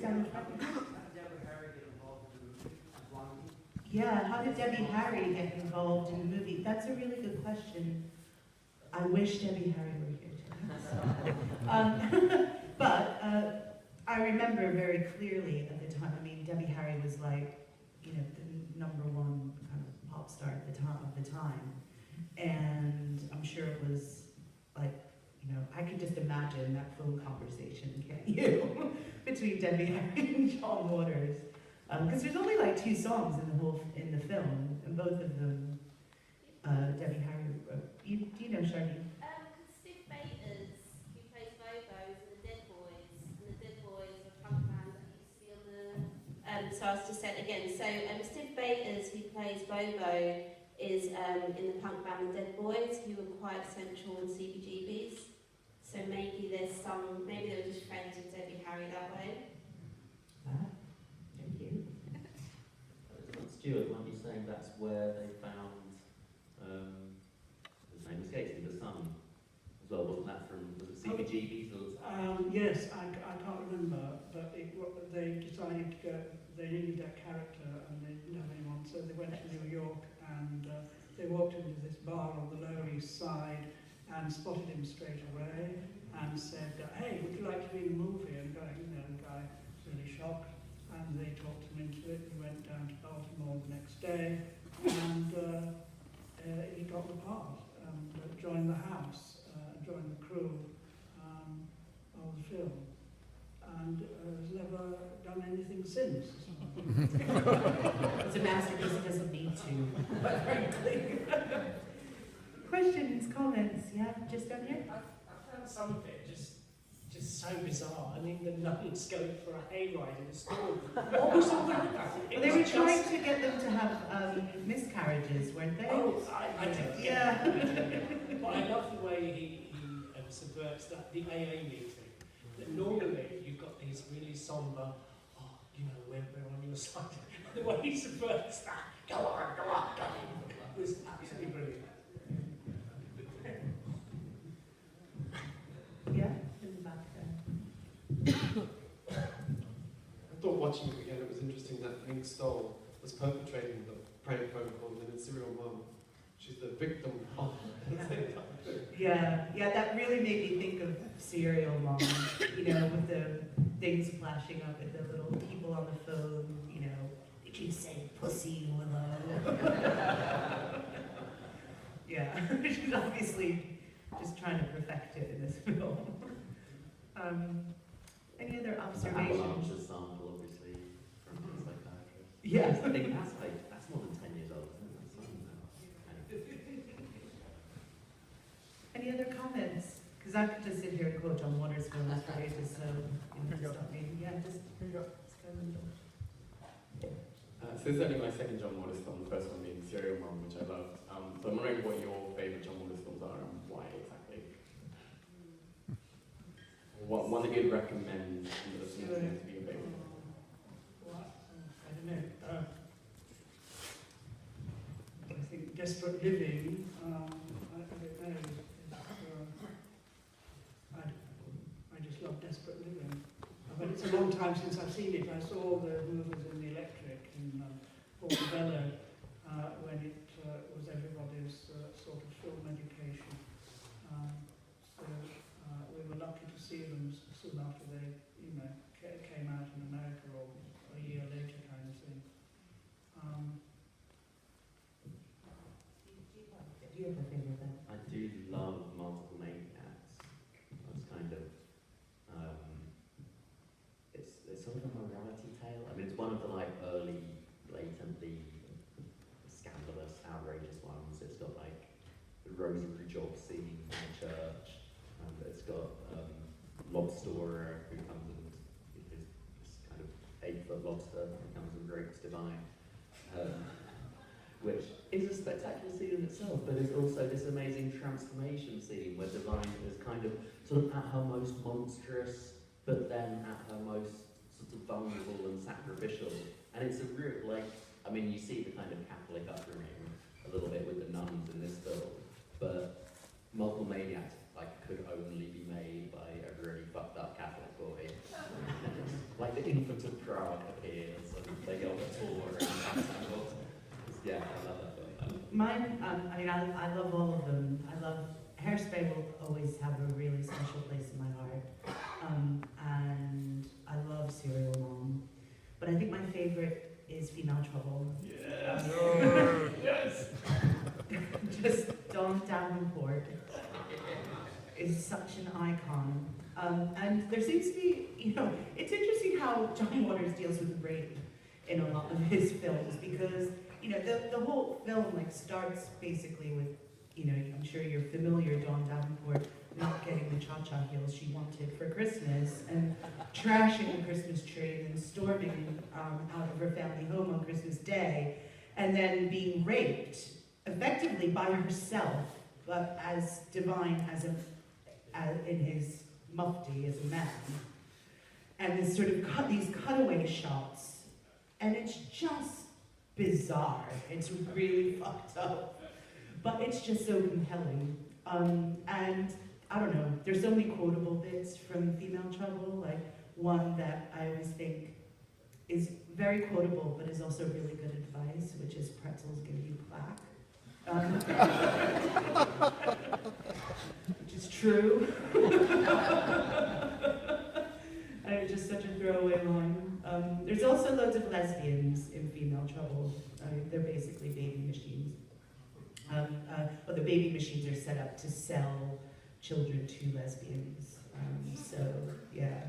down in front. Yeah, how did Debbie Harry get involved in the movie? That's a really good question. I wish Debbie Harry were here too. But I remember very clearly at the time, I mean, Debbie Harry was like, you know, the #1 kind of pop star at the time. And I'm sure it was like, you know, I could just imagine that phone conversation, can't you? Between Debbie Harry and John Waters. Because there's only like 2 songs in the film, and both of them Debbie Harry wrote. Do you know, Charlene? Steve Bators, who plays Bobo, in the Dead Boys, and the Dead Boys are a punk band that used to be on the. So I was just saying again. So Steve Bators, who plays Bobo, is in the punk band The Dead Boys, who were quite central in CBGBs. So maybe they were just friends with Debbie Harry that way. Thank you. Stuart, weren't you saying that's where they found his name escapes me, the son as well? Wasn't that from, was it CBGB's? Yes, I can't remember, but they decided to go, they needed that character and they didn't have anyone, so they went to New York and they walked into this bar on the Lower East Side and spotted him straight away and said, hey, would you like to be in a movie? And the guy was really shocked. And they talked him into it. He went down to Baltimore the next day, and he got the part and joined the house, joined the crew of the film, and has never done anything since. It's a masterpiece. It doesn't need to, but frankly. Questions, comments? Yeah, just down here. I found some of it just so bizarre. I mean, the nuns going for a hayride in a storm. What was all that about? Well, they were trying to get them to have miscarriages, weren't they? Oh, I don't get Yeah. that. But I love the way he subverts the AA meeting. That normally you've got these really somber, we're on your side. The way he subverts that, go on, go on. It was absolutely brilliant. Yeah, in the back there. I thought watching it again, it was interesting that Hank Stoll was perpetrating the prank phone call, and then Serial Mom, she's the victim of Yeah, that really made me think of Serial Mom, with the things flashing up at the little people on the phone, they keep saying pussy, Willow. Yeah, she's obviously just trying to perfect it in this film. Any other observations? Avalanche sample, obviously, from the psychiatrist. Yes. I think that's more than 10 years old, isn't it? That's something now. Any other comments? Because I could just sit here and quote John Waters' films for ages, so stop me. Yeah, just go in the middle. So this is only my second John Waters film, the first one being Serial Mom, which I loved. So I'm wondering what your favourite John Waters films are and why exactly. What one that you'd recommend to listeners to be your favourite? I don't know. I think Desperate Living, I don't know. I just love Desperate Living. But it's a long time since I've seen it. I saw the Movers in the Electric in Portobello when it was everybody's sort of film education. So we were lucky to see them soon after they, came out in America, or a year later, kind of thing. Do you have a favourite then? I do love Multiple Maniacs. It's kind of, it's sort of a morality tale. I mean, it's one of the early, blatantly scandalous, outrageous ones. It's got the rosary job scene in the church, and it's got lobsterer who comes and is this kind of 8-foot lobster who comes and breaks Divine. Which is a spectacular scene in itself, but it's also this amazing transformation scene where Divine is kind of sort of at her most monstrous, but then at her most sort of vulnerable and sacrificial. And it's a real, you see the kind of Catholic upbringing a little bit with the nuns in this film, but Multiple Maniacs could only be made by a really fucked up Catholic boy. like the infant of Prague appears and they go on a tour around Tangled. Yeah, I love that film. Mine, I mean, I love all of them. I love Hairspray will always have a really special place in my heart. And I love Serial Mom. But I think my favorite is Female Trouble. Yes. Yes. Just Dawn Davenport is such an icon. And there seems to be, you know, it's interesting how John Waters deals with rape in a lot of his films, because, you know, the whole film like starts basically with, you know, I'm sure you're familiar, Dawn Davenport not getting the cha-cha heels she wanted for Christmas, and trashing the Christmas tree, and then storming out of her family home on Christmas Day, and then being raped, effectively by herself, but as divine as in his mufti as a man. And this sort of these cutaway shots, and it's just bizarre. It's really fucked up, but it's just so compelling. And I don't know, there's so many quotable bits from Female Trouble, like one that I always think is very quotable, but is also really good advice, which is pretzels give you plaque. Which is true. And it's just such a throwaway line. There's also loads of lesbians in Female Trouble. They're basically baby machines. But the baby machines are set up to sell children to lesbians. So, yeah.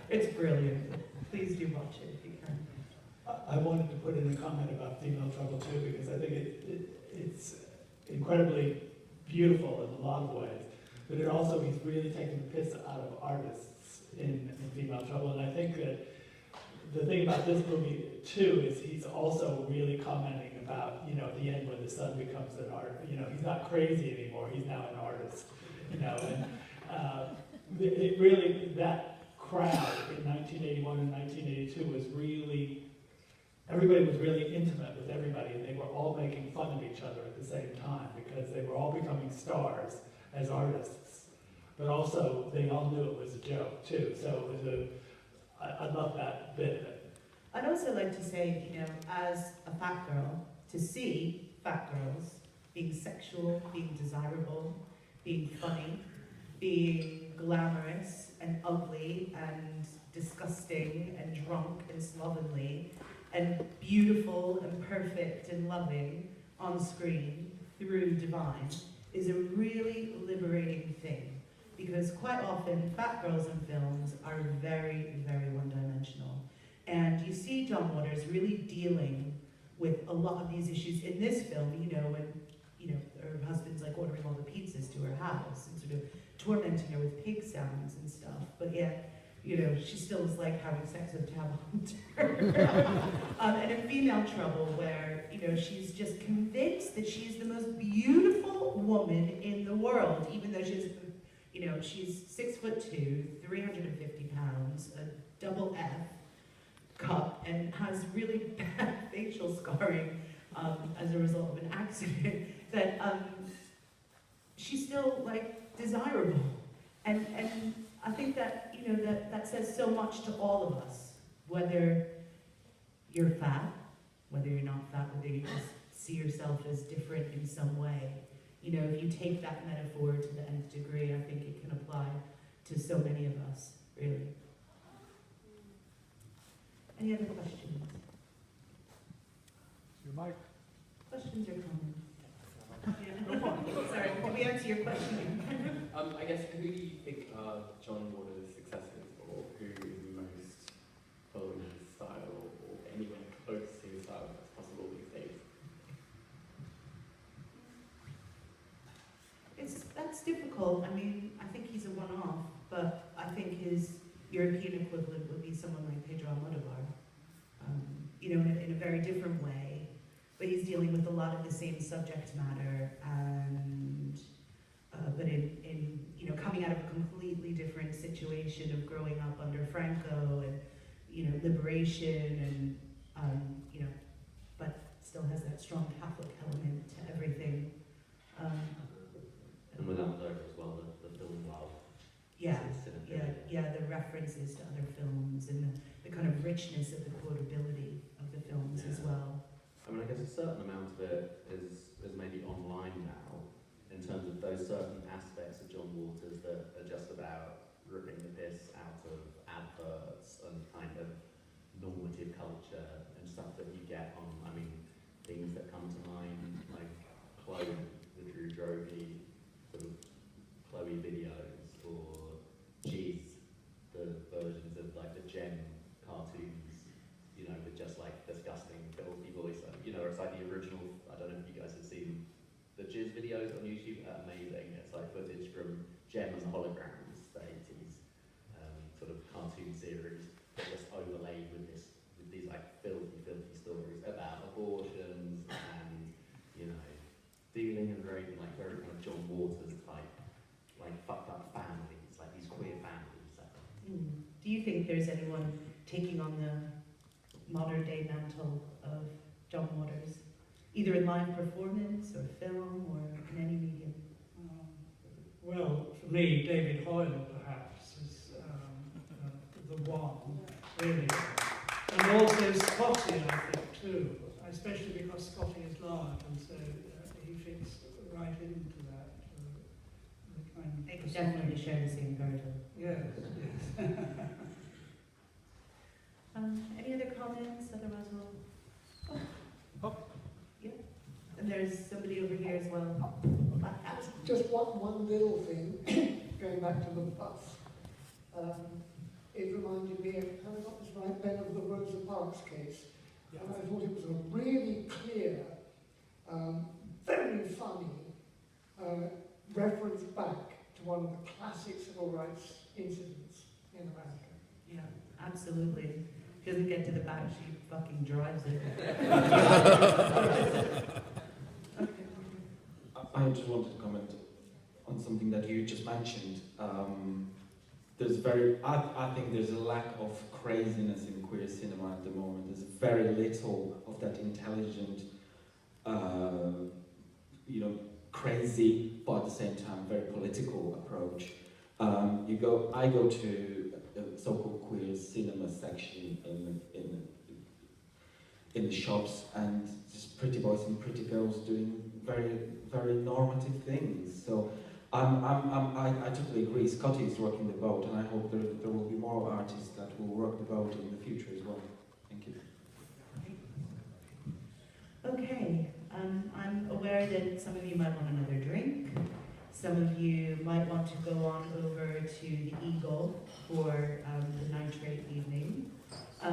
It's brilliant. Please do watch it if you can. I wanted to put in a comment about Female Trouble too, because I think it's incredibly beautiful in a lot of ways, but it also, he's really taking the piss out of artists in Female Trouble, and I think that the thing about this movie too is he's also really commenting about, you know, the end when the son becomes an artist. You know, he's not crazy anymore, he's now an artist, you know, and it really, that crowd in 1981 and 1982 was really, everybody was really intimate with everybody, and they were all making fun of each other at the same time, because they were all becoming stars as artists, but also they all knew it was a joke too, so it was I love that bit of it. I'd also like to say, you know, as a fat girl, to see fat girls being sexual, being desirable, being funny, being glamorous and ugly and disgusting and drunk and slovenly and beautiful and perfect and loving on screen through Divine is a really liberating thing. Because quite often, fat girls in films are very, very one-dimensional. And you see John Waters really dealing with a lot of these issues in this film, you know, when, you know, her husband's like ordering all the pizzas to her house and sort of tormenting her with pig sounds and stuff. But yet, you know, she still is like having sex with Tab Hunter. And in Female Trouble, where, you know, she's just convinced that she's the most beautiful woman in the world, even though she's, you know, she's 6'2", 350 pounds, a double F cup, and has really bad facial scarring as a result of an accident, that she's still, like, desirable. And I think that, you know, that says so much to all of us, whether you're fat, whether you're not fat, whether you just see yourself as different in some way. You know, if you take that metaphor to the nth degree, I think it can apply to so many of us, really. Any other questions? Your mic. Questions or comments? Yeah. Sorry, can we answer your question? I guess, who do you think are John Waters' successors, or who is most following his style, or anywhere close to his style as possible these days? That's difficult. I mean, I think he's a one-off, but I think his European equivalent would be someone like Pedro Almodovar. You know, in a very different way, but he's dealing with a lot of the same subject matter, and but in you know, coming out of a completely different situation of growing up under Franco and, you know, liberation and you know, but still has that strong Catholic element to everything. And with Almodovar as well, the film Love. Yeah, It's in a yeah, very- the references to other films and the kind of richness of the quotability of the films as well. I mean, I guess a certain amount of it is maybe online now, in terms of those certain aspects of John Waters that are just about ripping the piss out of adverts and kind of normative culture and stuff that you get on, I mean, things that come to mind, like Chloe, the Drew Droege sort of Chloe videos, or Cheese, the versions of like the Gem cartoons, you know, with just like disgusting, filthy voice. You know, it's like the original, I don't know if you guys have seen the Jizz videos on YouTube, they're amazing. It's like footage from Gem and the Holograms, the 80s sort of cartoon series, but just overlaid with these like filthy stories about abortions and, you know, dealing and raping, like very kind of John Waters type, like fucked up families, like these queer families. Do you think there's anyone taking on the modern day mantle of John Waters, either in live performance or film or in any medium? Well, for me, David Hoyle perhaps is the one, really. And also Scotty, I think, too, especially because Scotty is large, and so he fits right into that. The kind of They could definitely share the same girdle. Yes, yes. Any other comments? Otherwise we'll... Yeah. And there's somebody over here as well. Just one little thing, going back to the bus. It reminded me of, have I got this right, Ben, of the Rosa Parks case. Yeah. And I thought it was a really clear, very funny reference back to one of the classic civil rights incidents in America. Yeah, absolutely. She doesn't get to the back, she fucking drives it. I just wanted to comment on something that you just mentioned. I think there's a lack of craziness in queer cinema at the moment. There's very little of that intelligent, crazy, but at the same time very political approach. I go to a so-called queer cinema section in the shops, and just pretty boys and pretty girls doing very, very normative things. So I totally agree. Scotty is rocking the boat, and I hope there will be more artists that will rock the boat in the future as well. Thank you. Okay, I'm aware that some of you might want another drink. Some of you might want to go on over to the Eagle for the nitrate evening. I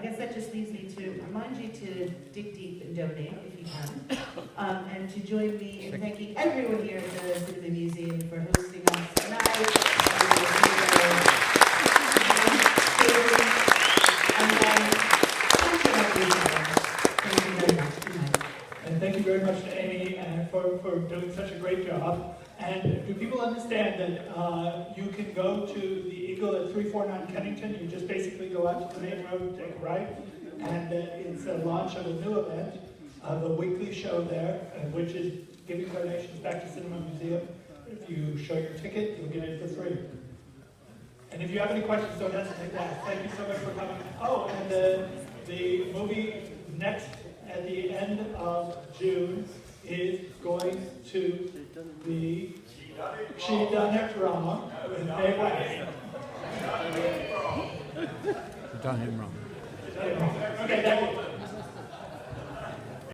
guess that just leaves me to remind you to dig deep and donate if you can, and to join me in thanking everyone here at the Cinema Museum for hosting us tonight. Thank you very much. Good night. And thank you very much to Amy for doing such a great job. And do people understand that you can go to the Eagle at 349 Kennington? You just basically go out to the main road, take a right, and it's a launch of a new event, the weekly show there, which is giving donations back to Cinema Museum. If you show your ticket, you'll get in for free. And if you have any questions, don't hesitate to ask. Thank you so much for coming. Oh, and the movie next at the end of June is going to be She Done It Wrong with Mae West. Done him wrong. Okay, thank you.